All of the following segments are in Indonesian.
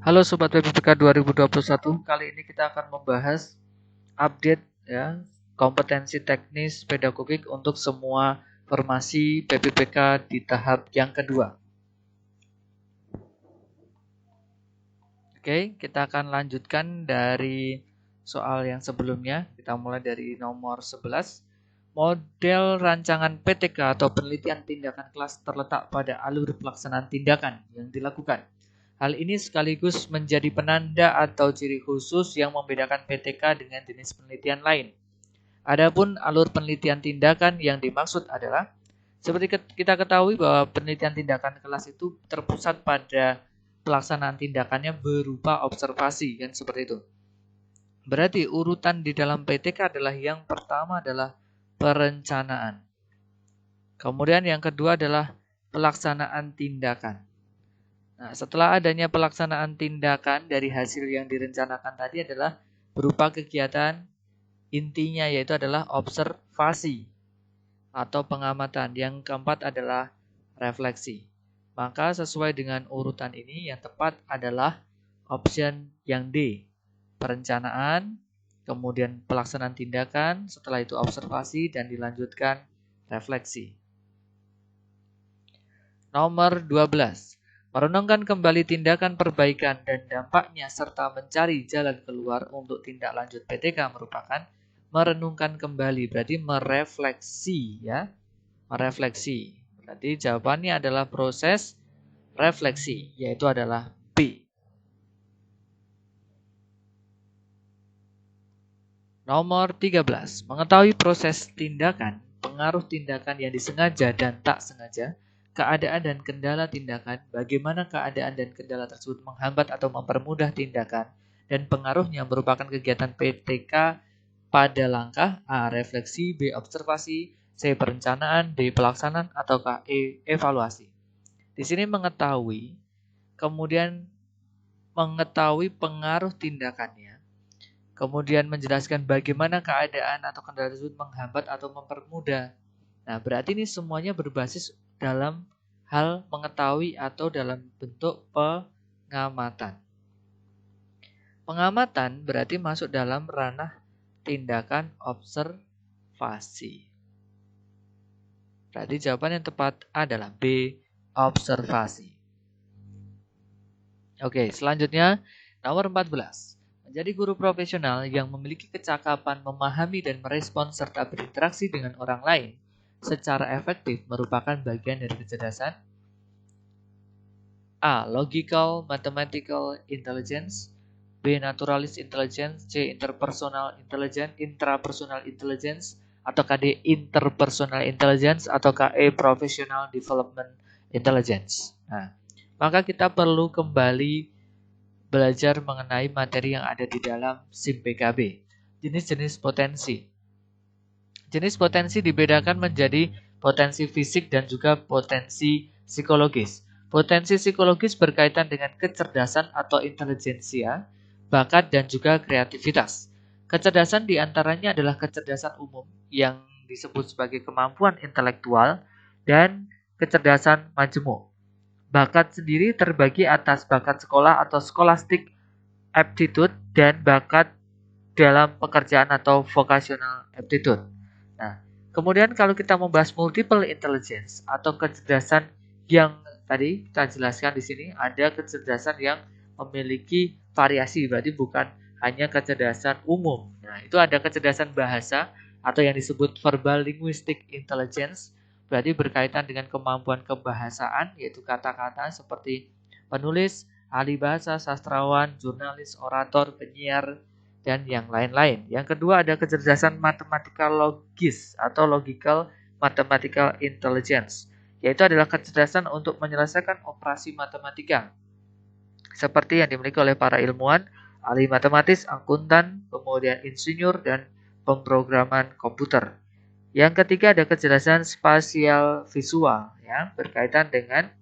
Halo Sobat PPPK 2021, kali ini kita akan membahas update ya kompetensi teknis pedagogik untuk semua formasi PPPK di tahap yang kedua. Oke, kita akan lanjutkan dari soal yang sebelumnya. Kita mulai dari nomor 11. Model rancangan PTK atau penelitian tindakan kelas terletak pada alur pelaksanaan tindakan yang dilakukan. Hal ini sekaligus menjadi penanda atau ciri khusus yang membedakan PTK dengan jenis penelitian lain. Adapun alur penelitian tindakan yang dimaksud adalah seperti kita ketahui bahwa penelitian tindakan kelas itu terpusat pada pelaksanaan tindakannya berupa observasi, kan seperti itu. Berarti urutan di dalam PTK adalah yang pertama adalah perencanaan. Kemudian yang kedua adalah pelaksanaan tindakan. Nah, setelah adanya pelaksanaan tindakan dari hasil yang direncanakan tadi adalah berupa kegiatan intinya yaitu adalah observasi atau pengamatan. Yang keempat adalah refleksi. Maka sesuai dengan urutan ini yang tepat adalah option yang D. Perencanaan, kemudian pelaksanaan tindakan, setelah itu observasi dan dilanjutkan refleksi. Nomor 12. Merenungkan kembali tindakan perbaikan dan dampaknya serta mencari jalan keluar untuk tindak lanjut PTK merupakan merenungkan kembali, berarti merefleksi ya. Merefleksi. Berarti jawabannya adalah proses refleksi, yaitu adalah B. Nomor 13. Mengetahui proses tindakan, pengaruh tindakan yang disengaja dan tak sengaja, keadaan dan kendala tindakan, bagaimana keadaan dan kendala tersebut menghambat atau mempermudah tindakan, dan pengaruhnya merupakan kegiatan PTK pada langkah A. Refleksi, B. Observasi, C. Perencanaan, D. Pelaksanaan, ataukah E. Evaluasi. Di sini mengetahui, kemudian mengetahui pengaruh tindakannya, kemudian menjelaskan bagaimana keadaan atau kendala tersebut menghambat atau mempermudah. Nah, berarti ini semuanya berbasis dalam hal mengetahui atau dalam bentuk pengamatan. Pengamatan berarti masuk dalam ranah tindakan observasi. Berarti jawaban yang tepat adalah B, observasi. Oke, selanjutnya nomor 14. Menjadi guru profesional yang memiliki kecakapan memahami dan merespon serta berinteraksi dengan orang lain secara efektif merupakan bagian dari kecerdasan A. Logical Mathematical Intelligence, B. Naturalist Intelligence, C. Interpersonal Intelligence, Intrapersonal Intelligence, atau D. Interpersonal Intelligence, atau E. Professional Development Intelligence. Nah, maka kita perlu kembali belajar mengenai materi yang ada di dalam SIM PKB. Jenis-jenis potensi. Jenis potensi dibedakan menjadi potensi fisik dan juga potensi psikologis. Potensi psikologis berkaitan dengan kecerdasan atau intelijensia, bakat dan juga kreativitas. Kecerdasan diantaranya adalah kecerdasan umum yang disebut sebagai kemampuan intelektual dan kecerdasan majemuk. Bakat sendiri terbagi atas bakat sekolah atau scholastic aptitude dan bakat dalam pekerjaan atau vocational aptitude. Nah, kemudian kalau kita membahas multiple intelligence atau kecerdasan yang tadi kita jelaskan di sini, ada kecerdasan yang memiliki variasi, berarti bukan hanya kecerdasan umum. Nah, itu ada kecerdasan bahasa atau yang disebut verbal linguistic intelligence, berarti berkaitan dengan kemampuan kebahasaan, yaitu kata-kata seperti penulis, ahli bahasa, sastrawan, jurnalis, orator, penyiar, dan yang lain-lain. Yang kedua ada kecerdasan matematika logis atau logical mathematical intelligence, yaitu adalah kecerdasan untuk menyelesaikan operasi matematika seperti yang dimiliki oleh para ilmuwan, ahli matematis, akuntan, kemudian insinyur, dan pemrograman komputer. Yang ketiga ada kecerdasan spasial visual yang berkaitan dengan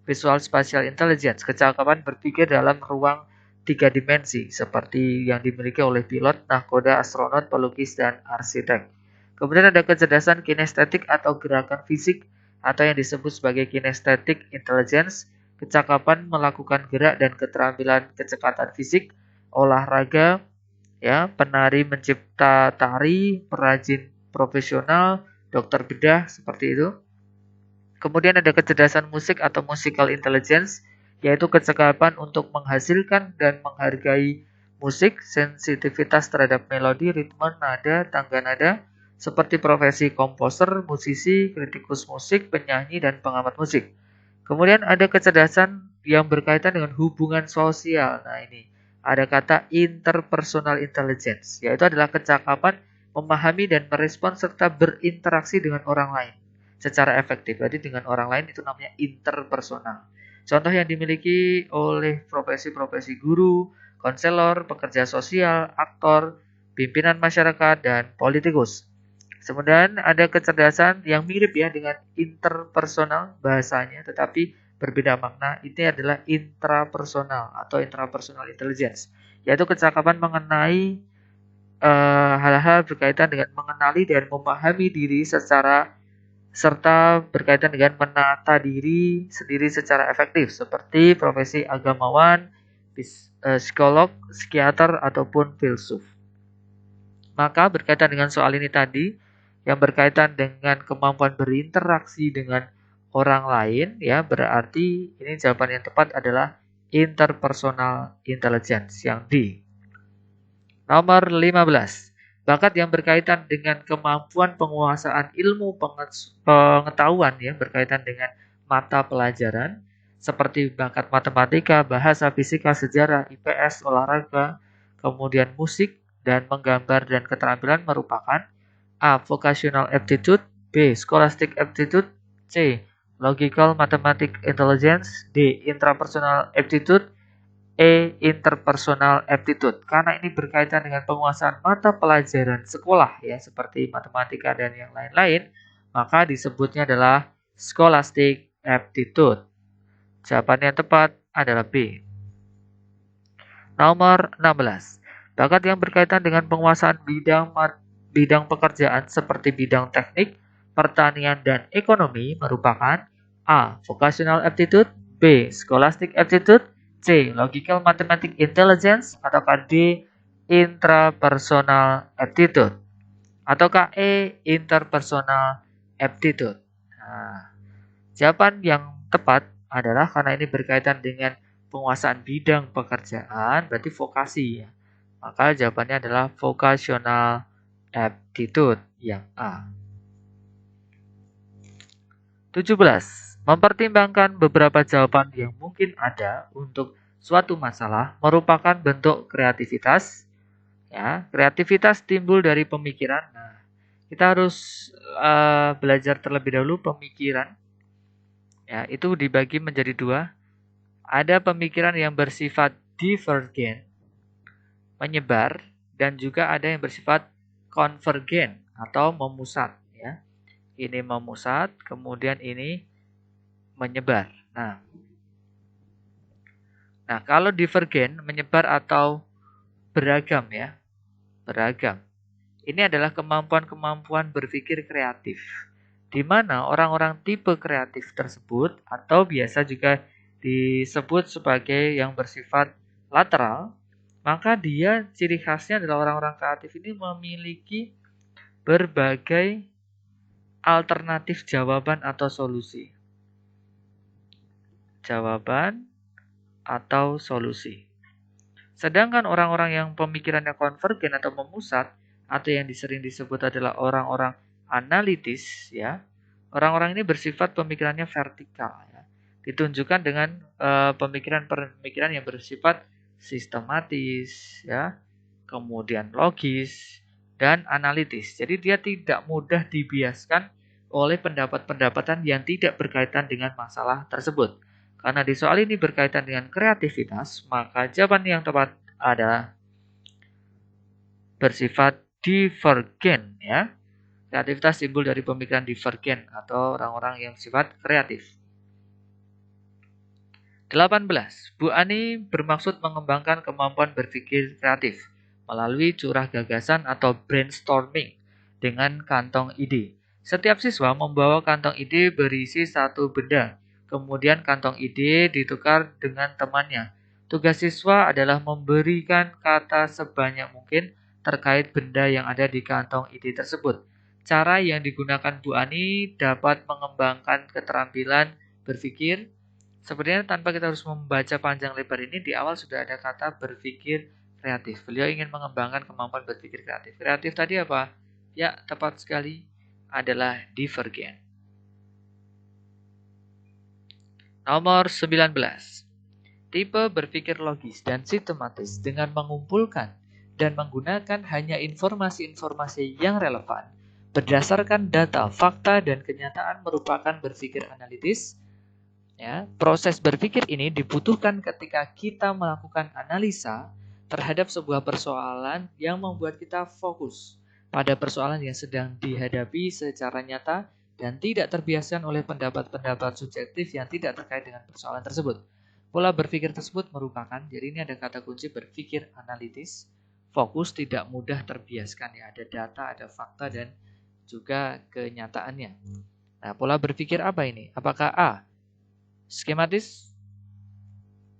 visual spatial intelligence, kecakapan berpikir dalam ruang 3 dimensi seperti yang dimiliki oleh pilot, nahkoda, astronot, pelukis, dan arsitek. Kemudian ada kecerdasan kinestetik atau gerakan fisik atau yang disebut sebagai kinesthetic intelligence, kecakapan melakukan gerak dan keterampilan kecepatan fisik, olahraga, ya, penari mencipta tari, perajin profesional, dokter bedah, seperti itu. Kemudian ada kecerdasan musik atau musical intelligence, yaitu kecakapan untuk menghasilkan dan menghargai musik, sensitivitas terhadap melodi, ritme, nada, tangga nada, seperti profesi komposer, musisi, kritikus musik, penyanyi, dan pengamat musik. Kemudian ada kecerdasan yang berkaitan dengan hubungan sosial. Nah ini, ada kata interpersonal intelligence, yaitu adalah kecakapan memahami dan merespon serta berinteraksi dengan orang lain secara efektif. Jadi dengan orang lain itu namanya interpersonal. Contoh yang dimiliki oleh profesi-profesi guru, konselor, pekerja sosial, aktor, pimpinan masyarakat, dan politikus. Kemudian ada kecerdasan yang mirip ya dengan interpersonal bahasanya, tetapi berbeda makna. Ini adalah intrapersonal atau intrapersonal intelligence, yaitu kecakapan mengenai hal-hal berkaitan dengan mengenali dan memahami diri serta berkaitan dengan menata diri sendiri secara efektif, seperti profesi agamawan, psikolog, psikiater, ataupun filsuf. Maka berkaitan dengan soal ini tadi, yang berkaitan dengan kemampuan berinteraksi dengan orang lain, ya berarti ini jawaban yang tepat adalah interpersonal intelligence yang D. Nomor 15. Bakat yang berkaitan dengan kemampuan penguasaan ilmu pengetahuan ya berkaitan dengan mata pelajaran seperti bakat matematika, bahasa, fisika, sejarah, IPS, olahraga, kemudian musik dan menggambar dan keterampilan merupakan A. Vocational aptitude, B. Scholastic aptitude, C. Logical mathematic intelligence, D. Intrapersonal aptitude, interpersonal aptitude. Karena ini berkaitan dengan penguasaan mata pelajaran sekolah ya seperti matematika dan yang lain-lain, maka disebutnya adalah scholastic aptitude. Jawaban yang tepat adalah B. Nomor 16. Bakat yang berkaitan dengan penguasaan bidang pekerjaan seperti bidang teknik, pertanian dan ekonomi merupakan A. Vocational aptitude, B. Scholastic aptitude, C. Logical mathematic intelligence, ataukah D. Intrapersonal aptitude, ataukah E. Interpersonal aptitude. Nah, jawaban yang tepat adalah karena ini berkaitan dengan penguasaan bidang pekerjaan, berarti vokasi ya. Maka jawabannya adalah vocational aptitude yang A. 17. Mempertimbangkan beberapa jawaban yang mungkin ada untuk suatu masalah merupakan bentuk kreativitas. Ya, kreativitas timbul dari pemikiran. Nah, kita harus belajar terlebih dahulu pemikiran. Ya, itu dibagi menjadi dua. Ada pemikiran yang bersifat divergen, menyebar, dan juga ada yang bersifat konvergen atau memusat. Ya. Ini memusat, kemudian ini menyebar. Nah, kalau divergen, menyebar atau beragam ya, beragam. Ini adalah kemampuan-kemampuan berpikir kreatif, di mana orang-orang tipe kreatif tersebut atau biasa juga disebut sebagai yang bersifat lateral, maka dia ciri khasnya adalah orang-orang kreatif ini memiliki berbagai alternatif jawaban atau solusi. Jawaban atau solusi. Sedangkan orang-orang yang pemikirannya konvergen atau memusat atau yang sering disebut adalah orang-orang analitis ya. Orang-orang ini bersifat pemikirannya vertikal ya. Ditunjukkan dengan pemikiran-pemikiran yang bersifat sistematis ya, kemudian logis dan analitis. Jadi dia tidak mudah dibiaskan oleh pendapat-pendapatan yang tidak berkaitan dengan masalah tersebut. Karena di soal ini berkaitan dengan kreativitas, maka jawaban yang tepat adalah bersifat divergen ya. Kreativitas timbul dari pemikiran divergen atau orang-orang yang sifat kreatif. 18. Bu Ani bermaksud mengembangkan kemampuan berpikir kreatif melalui curah gagasan atau brainstorming dengan kantong ide. Setiap siswa membawa kantong ide berisi satu benda. kemudian kantong ide ditukar dengan temannya. Tugas siswa adalah memberikan kata sebanyak mungkin terkait benda yang ada di kantong ide tersebut. Cara yang digunakan Bu Ani dapat mengembangkan keterampilan berpikir. Sebenarnya tanpa kita harus membaca panjang lebar ini, di awal sudah ada kata berpikir kreatif. Beliau ingin mengembangkan kemampuan berpikir kreatif. Kreatif tadi apa? Ya, tepat sekali adalah divergen. Nomor 19. Tipe berpikir logis dan sistematis dengan mengumpulkan dan menggunakan hanya informasi-informasi yang relevan berdasarkan data, fakta, dan kenyataan merupakan berpikir analitis. Ya, proses berpikir ini dibutuhkan ketika kita melakukan analisa terhadap sebuah persoalan yang membuat kita fokus pada persoalan yang sedang dihadapi secara nyata dan tidak terbiaskan oleh pendapat-pendapat subjektif yang tidak terkait dengan persoalan tersebut. Pola berpikir tersebut merupakan, jadi ini ada kata kunci berpikir analitis, fokus, tidak mudah terbiaskan, ya, ada data, ada fakta, dan juga kenyataannya. Nah, pola berpikir apa ini? Apakah A, skematis,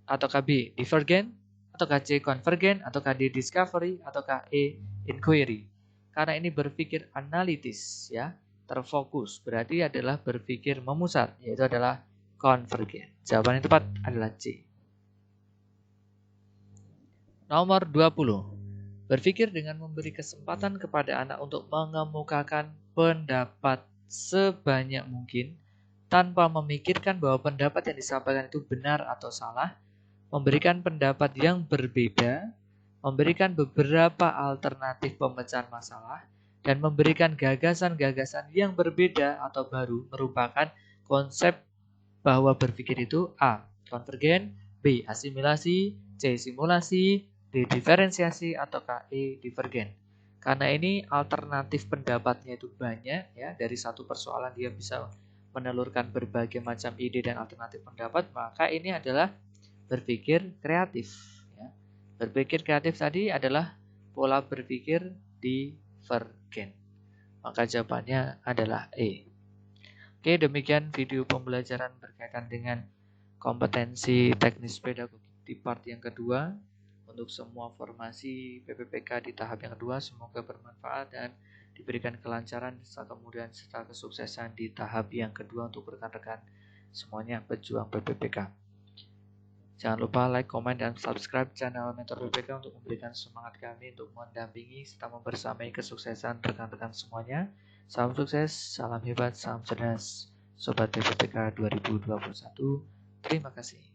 ataukah B, divergen, ataukah C, konvergen, ataukah D, discovery, ataukah E, inquiry? Karena ini berpikir analitis, ya, terfokus, berarti adalah berpikir memusat, yaitu adalah konvergen. Jawaban yang tepat adalah C. Nomor 20. Berpikir dengan memberi kesempatan kepada anak untuk mengemukakan pendapat sebanyak mungkin tanpa memikirkan bahwa pendapat yang disampaikan itu benar atau salah, memberikan pendapat yang berbeda, memberikan beberapa alternatif pemecahan masalah, dan memberikan gagasan-gagasan yang berbeda atau baru merupakan konsep bahwa berpikir itu A, konvergen, B, asimilasi, C, simulasi, D, diferensiasi, ataukah E, divergen. Karena ini alternatif pendapatnya itu banyak, ya, dari satu persoalan dia bisa menelurkan berbagai macam ide dan alternatif pendapat, maka ini adalah berpikir kreatif. Ya. Berpikir kreatif tadi adalah pola berpikir divergen. Maka jawabannya adalah E. Oke, demikian video pembelajaran berkaitan dengan kompetensi teknis pedagogik di part yang kedua. Untuk semua formasi PPPK di tahap yang kedua, semoga bermanfaat dan diberikan kelancaran serta kesuksesan di tahap yang kedua untuk rekan-rekan semuanya pejuang PPPK. Jangan lupa like, comment, dan subscribe channel Mentor PPPK untuk memberikan semangat kami untuk mendampingi serta membersamai kesuksesan rekan-rekan semuanya. Salam sukses, salam hebat, salam cerdas, Sobat PPPK 2021. Terima kasih.